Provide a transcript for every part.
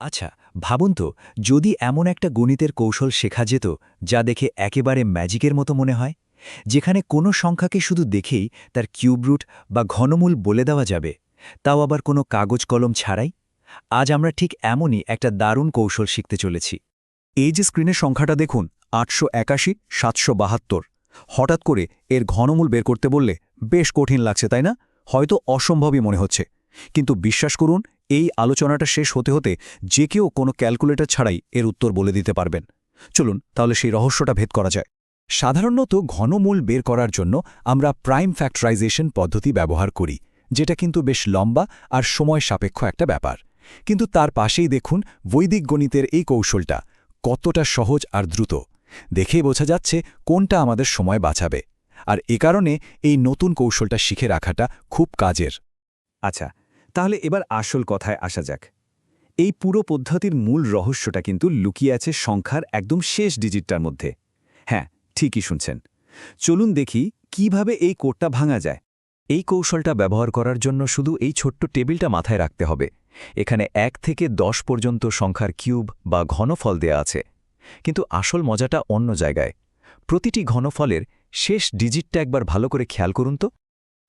আচ্ছা, ভাবুন তো, যদি এমন একটা গণিতের কৌশল শেখা যেত যা দেখে একেবারে ম্যাজিকের মতো মনে হয়, যেখানে কোনো সংখ্যাকে শুধু দেখেই তার কিউব রুট বা ঘনমূল বলে দেওয়া যাবে, তাও আবার কোনো কাগজ কলম ছাড়াই। আজ আমরা ঠিক এমনই একটা দারুণ কৌশল শিখতে চলেছি। এই যে স্ক্রিনের সংখ্যাটা দেখুন, ৮৮১ ৭৭২। হঠাৎ করে এর ঘনমূল বের করতে বললে বেশ কঠিন লাগছে, তাই না? হয়তো অসম্ভবই মনে হচ্ছে। কিন্তু বিশ্বাস করুন, এই আলোচনাটা শেষ হতে হতে যে কেউ কোনো ক্যালকুলেটর ছাড়াই এর উত্তর বলে দিতে পারবেন। চলুন তাহলে সেই রহস্যটা ভেদ করা যায়। সাধারণত ঘনমূল বের করার জন্য আমরা প্রাইম ফ্যাক্টরাইজেশন পদ্ধতি ব্যবহার করি, যেটা কিন্তু বেশ লম্বা আর সময় সাপেক্ষ একটা ব্যাপার। কিন্তু তার পাশেই দেখুন বৈদিক গণিতের এই কৌশলটা কতটা সহজ আর দ্রুত। দেখেই বোঝা যাচ্ছে কোনটা আমাদের সময় বাঁচাবে। আর এ কারণে এই নতুন কৌশলটা শিখে রাখাটা খুব কাজের। আচ্ছা, তাহলে এবার আসল কথায় আসা যাক। এই পুরো পদ্ধতির মূল রহস্যটা কিন্তু লুকিয়ে আছে সংখ্যার একদম শেষ ডিজিটটার মধ্যে। হ্যাঁ, ঠিকই শুনছেন। চলুন দেখি কিভাবে এই কোডটা ভাঙা যায়। এই কৌশলটা ব্যবহার করার জন্য শুধু এই ছোট্ট টেবিলটা মাথায় রাখতে হবে। এখানে ১ থেকে ১০ পর্যন্ত সংখ্যার কিউব বা ঘনফল দেয়া আছে। কিন্তু আসল মজাটা অন্য জায়গায়। প্রতিটি ঘনফলের শেষ ডিজিটটা একবার ভালো করে খেয়াল করুন তো।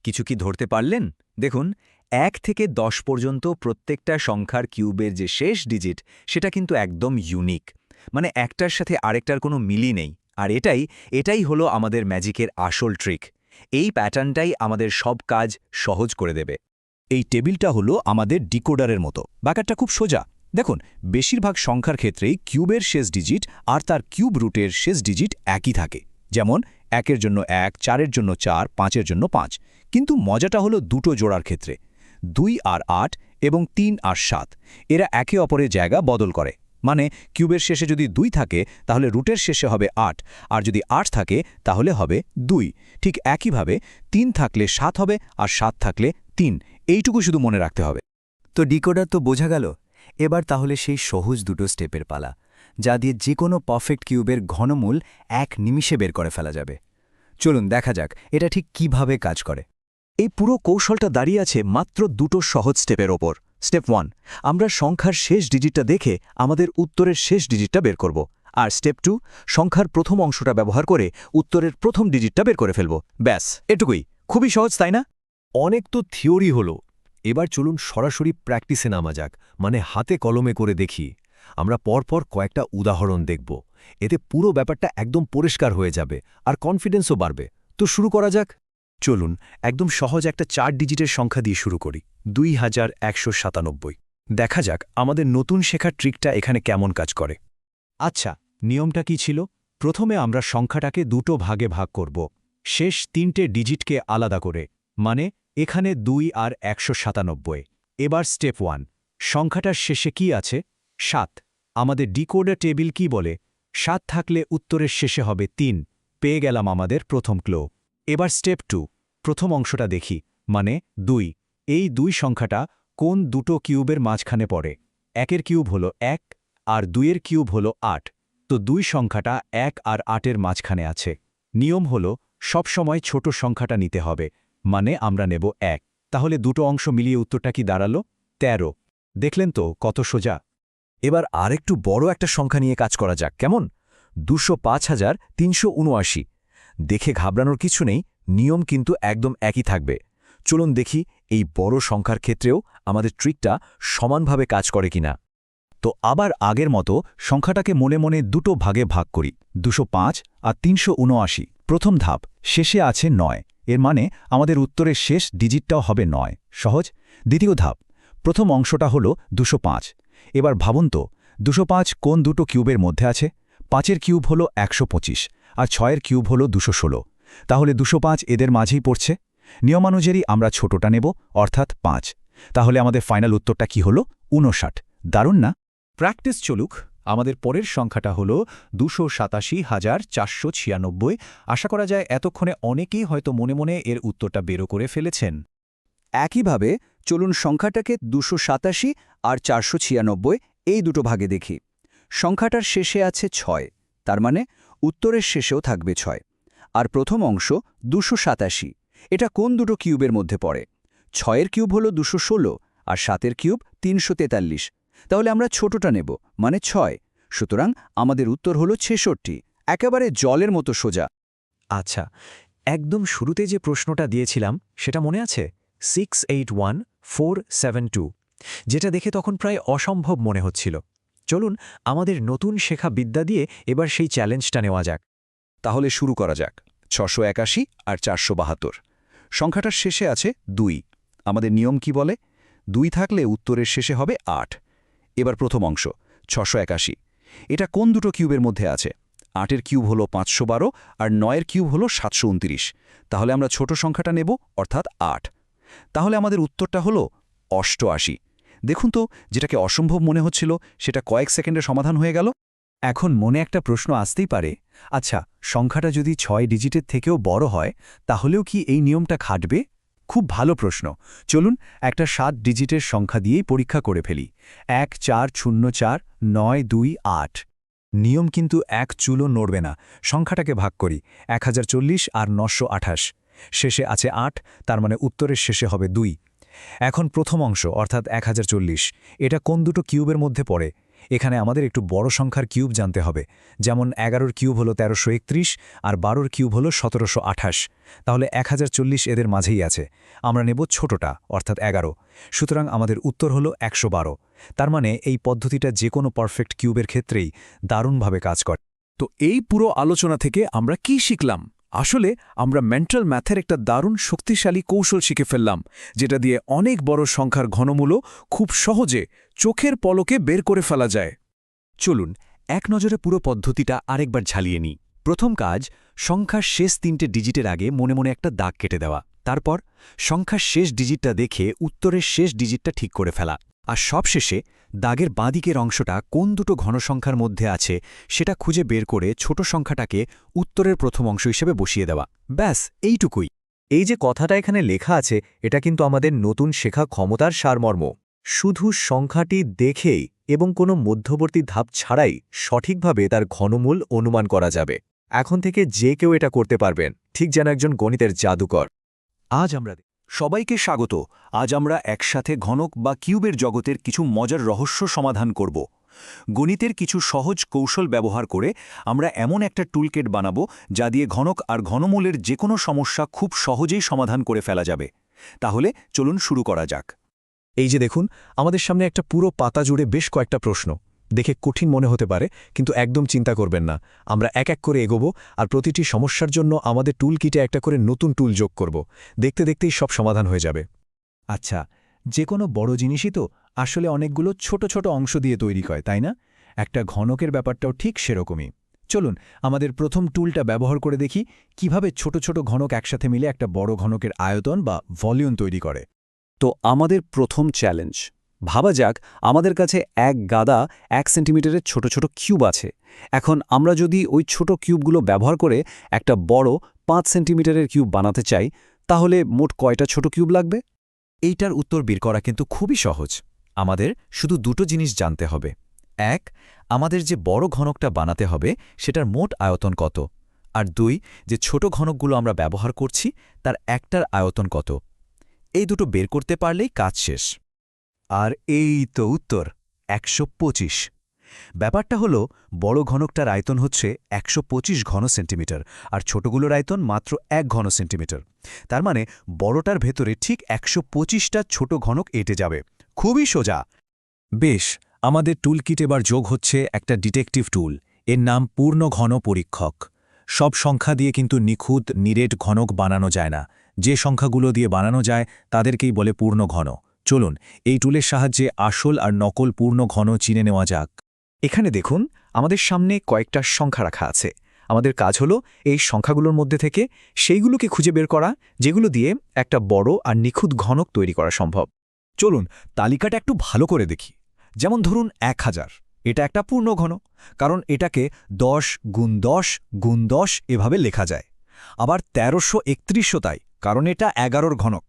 কিছু কি ধরতে পারলেন? দেখুন, ১ থেকে ১০ পর্যন্ত প্রত্যেকটা সংখ্যার কিউবের যে শেষ ডিজিট, সেটা কিন্তু একদম ইউনিক। মানে একটার সাথে আরেকটার কোনো মিলই নেই। আর এটাই হলো আমাদের ম্যাজিকের আসল ট্রিক। এই প্যাটার্নটাই আমাদের সব কাজ সহজ করে দেবে। এই টেবিলটা হলো আমাদের ডিকোডারের মতো। ব্যাপারটা খুব সোজা। দেখুন, বেশিরভাগ সংখ্যার ক্ষেত্রেই কিউবের শেষ ডিজিট আর তার কিউব রুটের শেষ ডিজিট একই থাকে। যেমন ১-এর জন্য ১, ৪-এর জন্য ৪, ৫-এর জন্য ৫। কিন্তু মজাটা হলো দুটো জোড়ার ক্ষেত্রে। ২ আর ৮ এবং ৩ আর ৭, এরা একে অপরের জায়গা বদল করে। মানে কিউবের শেষে যদি ২ থাকে তাহলে রুটের শেষে হবে ৮, আর যদি ৮ থাকে তাহলে হবে ২। ঠিক একইভাবে ৩ থাকলে ৭ হবে, আর ৭ থাকলে ৩। এইটুকু শুধু মনে রাখতে হবে। তো ডিকোডার তো বোঝা গেল। এবার তাহলে সেই সহজ দুটো স্টেপের পালা, যা দিয়ে যে কোনো পারফেক্ট কিউবের ঘনমূল ১ নিমিষে বের করে ফেলা যাবে। চলুন দেখা যাক এটা ঠিক কিভাবে কাজ করে। এই পুরো কৌশলটা দাঁড়িয়ে আছে মাত্র দুটো সহজ স্টেপের ওপর। স্টেপ 1, আমরা সংখ্যার শেষ ডিজিটটা দেখে আমাদের উত্তরের শেষ ডিজিটটা বের করব। আর স্টেপ 2, সংখ্যার প্রথম অংশটা ব্যবহার করে উত্তরের প্রথম ডিজিটটা বের করে ফেলব। ব্যাস, এটুকুই। খুবই সহজ, তাই না? অনেক তো থিওরি হলো, এবার চলুন সরাসরি প্র্যাকটিসে নামা যাক, মানে হাতে কলমে করে দেখি। আমরা পরপর কয়েকটা উদাহরণ দেখব। এতে পুরো ব্যাপারটা একদম পরিষ্কার হয়ে যাবে আর কনফিডেন্সও বাড়বে। তো শুরু করা যাক। চলুন একদম সহজ একটা ৪ ডিজিটের সংখ্যা দিয়ে শুরু করি, ২১৯৭। দেখা যাক আমাদের নতুন শেখার ট্রিকটা এখানে কেমন কাজ করে। আচ্ছা, নিয়মটা কি ছিল? প্রথমে আমরা সংখ্যাটাকে দুটো ভাগে ভাগ করব, শেষ ৩টে ডিজিটকে আলাদা করে। মানে এখানে ২ আর ১৯৭। এবার স্টেপ 1, সংখ্যাটার শেষে কি আছে? ৭। আমাদের ডিকোডার টেবিল কি বলে? ৭ থাকলে উত্তরের শেষে হবে ৩। পেয়ে গেলাম আমাদের প্রথম ক্লো। এবার স্টেপ 2, প্রথম অংশটা দেখি, মানে ২। এই ২ সংখ্যাটা কোন দুটো কিউবের মাঝখানে পড়ে? ১-এর কিউব হল ১ আর ২-এর কিউব হল ৮। তো ২ সংখ্যাটা ১ আর ৮-এর মাঝখানে আছে। নিয়ম হল সবসময় ছোট সংখ্যাটা নিতে হবে, মানে আমরা নেব ১। তাহলে দুটো অংশ মিলিয়ে উত্তরটা কি দাঁড়ালো? ১৩। দেখলেন তো কত সোজা। এবার আরেকটু বড় একটা সংখ্যা নিয়ে কাজ করা যাক, কেমন? ২০৫,৩৭৯। দেখে ঘাবড়ানোর কিছু নেই, নিয়ম কিন্তু একদম একই থাকবে। চলুন দেখি এই বড় সংখ্যার ক্ষেত্রেও আমাদের ট্রিকটা সমানভাবে কাজ করে কিনা। তো আবার আগের মতো সংখ্যাটাকে মনে মনে দুটো ভাগে ভাগ করি, ২০৫ আর ৩৭৯। প্রথম ধাপ, শেষে আছে ৯, এর মানে আমাদের উত্তরের শেষ ডিজিটটাও হবে ৯। সহজ। দ্বিতীয় ধাপ, প্রথম অংশটা হলো ২০৫। এবার ভাবুন তো, ২০৫ কোন দুটো কিউবের মধ্যে আছে? ৫-এর কিউব হলো ১২৫, আর ৬-এর কিউব হলো ২১৬। তাহলে ২০৫ এদের মাঝেই পড়ছে। নিয়মানুযায়ী আমরা ছোটটা নেব, অর্থাৎ ৫। তাহলে আমাদের ফাইনাল উত্তরটা কি হলো? ৫৯। দারুণ না? প্র্যাকটিস চলুক। আমাদের পরের সংখ্যাটা হল ২৮৭,৪৯৬। আশা করা যায় এতক্ষণে অনেকেই হয়তো মনে মনে এর উত্তরটা বেরো করে ফেলেছেন। একইভাবে চলুন সংখ্যাটাকে ২৮৭ আর ৪৯৬ এই দুটো ভাগে দেখি। সংখ্যাটার শেষে আছে ৬, তার মানে উত্তরের শেষেও থাকবে ৬। আর প্রথম অংশ ২৮৭, এটা কোন দুটো কিউবের মধ্যে পড়ে? ৬-এর কিউব হল ২১৬ আর ৭-এর কিউব ৩৪৩। তাহলে আমরা ছোটটা নেব, মানে 6। সুতরাং আমাদের উত্তর হলো 66, একেবারে জলের মতো সোজা। আচ্ছা, একদম শুরুতে যে প্রশ্নটা দিয়েছিলাম সেটা মনে আছে? 681472, যেটা দেখে তখন প্রায় অসম্ভব মনে হচ্ছিল। চলুন আমাদের নতুন শেখা বিদ্যা দিয়ে এবার সেই চ্যালেঞ্জটা নেওয়া যাক। তাহলে শুরু করা যাক। 681 আর 472। সংখ্যাটার শেষে আছে 2। আমাদের নিয়ম কি বলে? 2 থাকলে উত্তরের শেষে হবে 8। এবার প্রথম অংশ 681। এটা কোন দুটো কিউবের মধ্যে আছে? 8-এর কিউব হলো 512 আর 9-এর কিউব হলো 729। তাহলে আমরা ছোট সংখ্যাটা নেব, অর্থাৎ 8। তাহলে আমাদের উত্তরটা হলো 88। দেখুন তো, যেটাকে অসম্ভব মনে হচ্ছিল সেটা কয়েক সেকেন্ডে সমাধান হয়ে গেল। এখন মনে একটা প্রশ্ন আসতেই পারে, আচ্ছা সংখ্যাটা যদি 6 ডিজিটের থেকেও বড় হয় তাহলেও কি এই নিয়মটা খাটবে? খুব ভালো প্রশ্ন। চলুন একটা 7 ডিজিটের সংখ্যা দিয়েই পরীক্ষা করে ফেলি। 1404928। নিয়ম কিন্তু এক চুলও নড়বে না। সংখ্যাটাকে ভাগ করি, 1040 আর 928। শেষে আছে 8, তার মানে উত্তরের শেষে হবে 2। এখন প্রথম অংশ অর্থাৎ 1040, এটা কোন দুটো কিউবের মধ্যে পড়ে? এখানে আমাদের একটু বড় সংখ্যার কিউব জানতে হবে। যেমন 11-র কিউব হলো 1331 আর 12-র কিউব হলো 1728। তাহলে 1040 এদের মাঝেই আছে। আমরা নেব ছোটটা অর্থাৎ 11। সুতরাং আমাদের উত্তর হলো 112। তার মানে এই পদ্ধতিটা যে কোনো পারফেক্ট কিউবের ক্ষেত্রেই দারুণভাবে কাজ করে। তো এই পুরো আলোচনা থেকে আমরা কি শিখলাম? আসলে আমরা মেন্টাল ম্যাথের একটা দারুণ শক্তিশালী কৌশল শিখে ফেললাম, যেটা দিয়ে অনেক বড় সংখ্যার ঘনমূলও খুব সহজে চোখের পলকে বের করে ফেলা যায়। চলুন এক নজরে পুরো পদ্ধতিটা আরেকবার ঝালিয়ে নিই। প্রথম কাজ, সংখ্যার শেষ 3টে ডিজিটের আগে মনে মনে একটা দাগ কেটে দেওয়া। তারপর সংখ্যার শেষ ডিজিটটা দেখে উত্তরের শেষ ডিজিটটা ঠিক করে ফেলা। আর সবশেষে দাগের বাঁদিকের অংশটা কোন দুটো ঘনসংখ্যার মধ্যে আছে সেটা খুঁজে বের করে ছোট সংখ্যাটাকে উত্তরের প্রথম অংশ হিসেবে বসিয়ে দেওয়া। ব্যাস এইটুকুই। এই যে কথাটা এখানে লেখা আছে এটা কিন্তু আমাদের নতুন শেখা ক্ষমতার সারমর্ম। শুধু সংখ্যাটি দেখেই এবং কোনো মধ্যবর্তী ধাপ ছাড়াই সঠিকভাবে তার ঘনমূল অনুমান করা যাবে। এখন থেকে যে কেউ এটা করতে পারবেন, ঠিক যেন একজন গণিতের জাদুকর। আজ আমরা সবাইকে স্বাগত। আজ আমরা একসাথে ঘনক বা কিউবের জগতের কিছু মজার রহস্য সমাধান করব। গণিতের কিছু সহজ কৌশল ব্যবহার করে আমরা এমন একটা টুলকিট বানাবো যা দিয়ে ঘনক আর ঘনমূলের যে কোনো সমস্যা খুব সহজেই সমাধান করে ফেলা যাবে। তাহলে চলুন শুরু করা যাক। এই যে দেখুন, আমাদের সামনে একটা পুরো পাতা জুড়ে বেশ কয়েকটা প্রশ্ন। দেখে কঠিন মনে হতে পারে, কিন্তু একদম চিন্তা করবেন না। আমরা এক এক করে এগোবো আর প্রতিটি সমস্যার জন্য আমাদের টুল কিটে একটা করে নতুন টুল যোগ করব। দেখতে দেখতেই সব সমাধান হয়ে যাবে। আচ্ছা, যে কোনো বড় জিনিসই তো আসলে অনেকগুলো ছোট ছোট অংশ দিয়ে তৈরি হয়, তাই না? একটা ঘনকের ব্যাপারটাও ঠিক সেরকমই। চলুন আমাদের প্রথম টুলটা ব্যবহার করে দেখি কিভাবে ছোট ছোট ঘনক একসাথে মিলে একটা বড় ঘনকের আয়তন বা ভলিউম তৈরি করে। তো আমাদের প্রথম চ্যালেঞ্জ, ভাবা যাক আমাদের কাছে এক গাদা 1 সেন্টিমিটারের ছোট ছোট কিউব আছে। এখন আমরা যদি ওই ছোট কিউবগুলো ব্যবহার করে একটা বড় 5 সেন্টিমিটারের কিউব বানাতে চাই, তাহলে মোট কয়টা ছোট কিউব লাগবে? এইটার উত্তর বের করা কিন্তু খুবই সহজ। আমাদের শুধু দুটো জিনিস জানতে হবে। এক, আমাদের যে বড় ঘনকটা বানাতে হবে সেটার মোট আয়তন কত, আর 2, যে ছোট ঘনকগুলো আমরা ব্যবহার করছি তার একটার আয়তন কত। এই দুটো বের করতে পারলেই কাজ শেষ। আর এই তো উত্তর, 125। ব্যাপারটা হলো, বড় ঘনকটার আয়তন হচ্ছে 125 ঘন সেন্টিমিটার আর ছোটগুলোর আয়তন মাত্র 1 ঘন সেন্টিমিটার। তার মানে বড়টার ভেতরে ঠিক 125টা ছোট ঘনক এঁটে যাবে। খুবই সোজা। বেশ, আমাদের টুল কিট এবার যোগ হচ্ছে একটা ডিটেকটিভ টুল। এর নাম পূর্ণ ঘন পরীক্ষক। সব সংখ্যা দিয়ে কিন্তু নিখুঁত নিরেট ঘনক বানানো যায় না। যে সংখ্যাগুলো দিয়ে বানানো যায় তাদেরকেই বলে পূর্ণ ঘন। চলুন এই টুলের সাহায্যে আসল আর নকল পূর্ণ ঘন চিনে নেওয়া যাক। এখানে দেখুন, আমাদের সামনে কয়েকটা সংখ্যা রাখা আছে। আমাদের কাজ হলো এই সংখ্যাগুলোর মধ্যে থেকে সেইগুলোকে খুঁজে বের করা যেগুলো দিয়ে একটা বড় আর নিখুঁত ঘনক তৈরি করা সম্ভব। চলুন তালিকাটা একটু ভালো করে দেখি। যেমন ধরুন 1000, এটা একটা পূর্ণ ঘন, কারণ এটাকে 10 গুণ 10 গুণ 10 এভাবে লেখা যায়। আবার 1331ও তাই, কারণ এটা 11র ঘনক।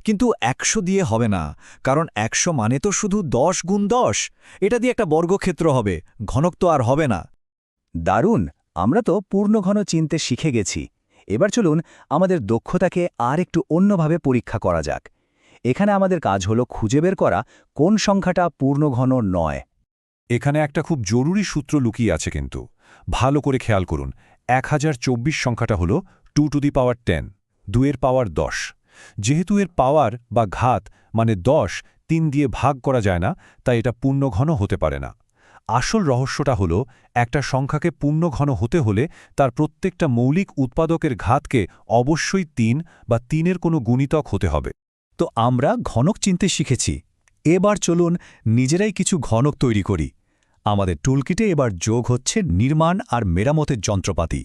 কিন্তু 100 দিয়ে হবে না, কারণ 100 মানে তো শুধু 10 গুণ 10। এটা দিয়ে একটা বর্গক্ষেত্র হবে, ঘনক তো আর হবে না। দারুণ, আমরা তো পূর্ণ ঘন চিনতে শিখে গেছি। এবার চলুন আমাদের দক্ষতাকে আর একটু অন্যভাবে পরীক্ষা করা যাক। এখানে আমাদের কাজ হলো খুঁজে বের করা কোন সংখ্যাটা পূর্ণঘন নয়। এখানে একটা খুব জরুরি সূত্র লুকিয়ে আছে কিন্তু ভালো করে খেয়াল করুন। 1024 সংখ্যাটা হল 2 টু দি পাওয়ার 10, 2 এর পাওয়ার 10। যেহেতু এর পাওয়ার বা ঘাত মানে 10 3 দিয়ে ভাগ করা যায় না, তাই এটা পূর্ণঘন হতে পারে না। আসল রহস্যটা হলো একটা সংখ্যাকে পূর্ণঘন হতে হলে তার প্রত্যেকটা মৌলিক উৎপাদকের ঘাতকে অবশ্যই 3 বা 3-এর কোনো গুণিতক হতে হবে। তো আমরা ঘনক চিনতে শিখেছি। এবার চলুন নিজেরাই কিছু ঘনক তৈরি করি। আমাদের টুলকিটে এবার যোগ হচ্ছে নির্মাণ আর মেরামতের যন্ত্রপাতি।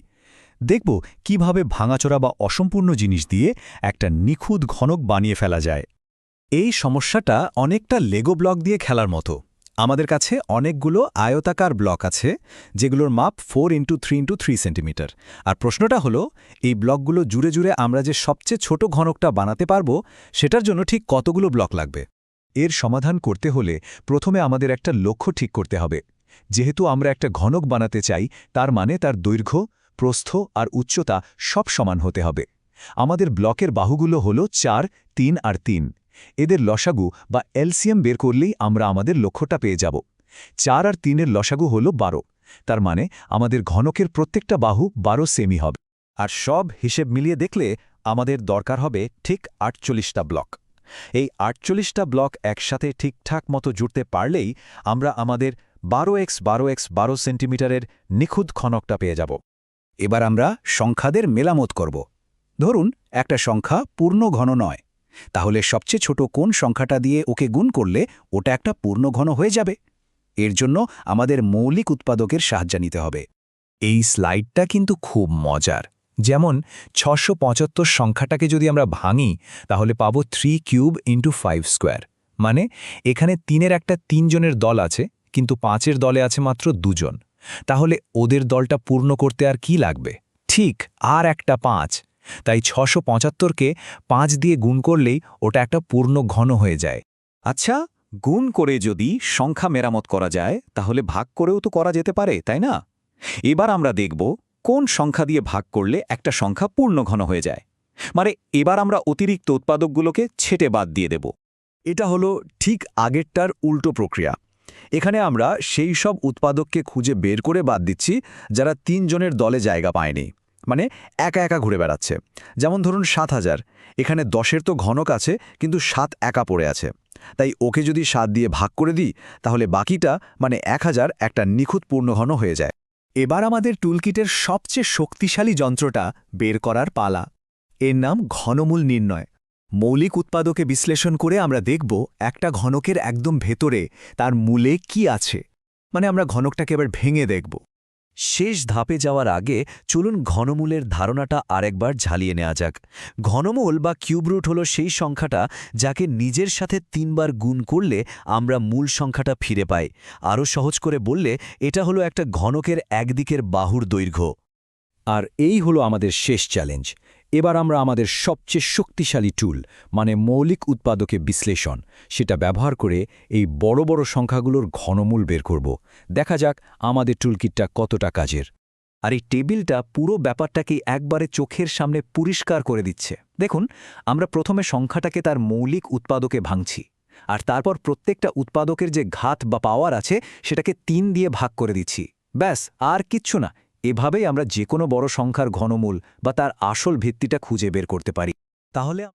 দেখব কিভাবে ভাঙাচোরা বা অসম্পূর্ণ জিনিস দিয়ে একটা নিখুঁত ঘনক বানিয়ে ফেলা যায়। এই সমস্যাটা অনেকটা লেগো ব্লক দিয়ে খেলার মতো। আমাদের কাছে অনেকগুলো আয়তাকার ব্লক আছে, যেগুলোর মাপ 4x3x3 সেন্টিমিটার। আর প্রশ্নটা হলো, এই ব্লকগুলো জুড়ে জুড়ে আমরা যে সবচেয়ে ছোট ঘনকটা বানাতে পারবো, সেটার জন্য ঠিক কতগুলো ব্লক লাগবে? এর সমাধান করতে হলে প্রথমে আমাদের একটা লক্ষ্য ঠিক করতে হবে। যেহেতু আমরা একটা ঘনক বানাতে চাই, তার মানে তার দৈর্ঘ্য, প্রস্থ আর উচ্চতা সব সমান হতে হবে। আমাদের ব্লকের বাহুগুলো হলো 4, 3 আর 3। এদের লসাগু বা এলসিএম বের করলেই আমরা আমাদের লক্ষ্যটা পেয়ে যাব। 4 আর 3-এর লসাগু হল 12। তার মানে আমাদের ঘনকের প্রত্যেকটা বাহু 12 সেমি হবে। আর সব হিসেব মিলিয়ে দেখলে আমাদের দরকার হবে ঠিক 48টা ব্লক। এই 48টা ব্লক একসাথে ঠিকঠাক মতো জুড়তে পারলেই আমরা আমাদের 12x12x12 সেন্টিমিটারের নিখুঁত ঘনকটা পেয়ে যাব। এবার আমরা সংখ্যাদের মেলামত করব। ধরুন একটা সংখ্যা পূর্ণ ঘন নয়, তাহলে সবচেয়ে ছোট কোন সংখ্যাটা দিয়ে ওকে গুণ করলে ওটা একটা পূর্ণঘন হয়ে যাবে? এর জন্য আমাদের মৌলিক উৎপাদকের সাহায্য নিতে হবে। এই স্লাইডটা কিন্তু খুব মজার। যেমন 675 সংখ্যাটাকে যদি আমরা ভাঙি, তাহলে পাবো 3 কিউব ইন্টু 5 স্কোয়ার। মানে এখানে 3-এর একটা 3 জনের দল আছে, কিন্তু 5-এর দলে আছে মাত্র 2 জন। তাহলে ওদের দলটা পূর্ণ করতে আর কি লাগবে? ঠিক আর একটা 5। তাই 675কে 5 দিয়ে গুণ করলেই ওটা একটা পূর্ণ ঘন হয়ে যায়। আচ্ছা, গুণ করে যদি সংখ্যা মেরামত করা যায়, তাহলে ভাগ করেও তো করা যেতে পারে, তাই না? এবার আমরা দেখব কোন সংখ্যা দিয়ে ভাগ করলে একটা সংখ্যা পূর্ণঘন হয়ে যায়। মানে এবার আমরা অতিরিক্ত উৎপাদকগুলোকে ছেঁটে বাদ দিয়ে দেব। এটা হলো ঠিক আগেরটার উল্টো প্রক্রিয়া। এখানে আমরা সেই সব উৎপাদককে খুঁজে বের করে বাদ দিচ্ছি যারা 3 জনের দলে জায়গা পায়নি, মানে একা একা ঘুরে বেড়াচ্ছে। যেমন ধরুন 7000, এখানে 10-এর তো ঘনক আছে, কিন্তু 7 একা পড়ে আছে। তাই ওকে যদি 7 দিয়ে ভাগ করে দিই, তাহলে বাকিটা মানে 1000 একটা নিখুঁত পূর্ণঘন হয়ে যায়। এবার আমাদের টুলকিটের সবচেয়ে শক্তিশালী যন্ত্রটা বের করার পালা। এর নাম ঘনমূল নির্ণয়। মৌলিক উৎপাদকে বিশ্লেষণ করে আমরা দেখব একটা ঘনকের একদম ভেতরে তার মূলে কি আছে। মানে আমরা ঘনকটাকে এবার ভেঙে দেখব। শেষ ধাপে যাওয়ার আগে চলুন ঘনমূলের ধারণাটা আরেকবার ঝালিয়ে নেওয়া যাক। ঘনমূল বা কিউব রুট হল সেই সংখ্যাটা যাকে নিজের সাথে 3 বার গুণ করলে আমরা মূল সংখ্যাটা ফিরে পাই। আরও সহজ করে বললে এটা হলো একটা ঘনকের একদিকের বাহুর দৈর্ঘ্য। আর এই হলো আমাদের শেষ চ্যালেঞ্জ। এবার আমরা আমাদের সবচেয়ে শক্তিশালী টুল, মানে মৌলিক উৎপাদকে বিশ্লেষণ, সেটা ব্যবহার করে এই বড় বড় সংখ্যাগুলোর ঘনমূল বের করব। দেখা যাক আমাদের টুলকিটটা কতটা কাজের। আর এই টেবিলটা পুরো ব্যাপারটাকে একবারে চোখের সামনে পরিষ্কার করে দিচ্ছে। দেখুন, আমরা প্রথমে সংখ্যাটাকে তার মৌলিক উৎপাদকে ভাঙছি, আর তারপর প্রত্যেকটা উৎপাদকের যে ঘাত বা পাওয়ার আছে সেটাকে 3 দিয়ে ভাগ করে দিচ্ছি। ব্যাস, আর কিচ্ছু না। এভাবেই আমরা যে কোনো বড় সংখ্যার ঘনমূল বা তার আসল ভিত্তিটা খুঁজে বের করতে পারি। তাহলে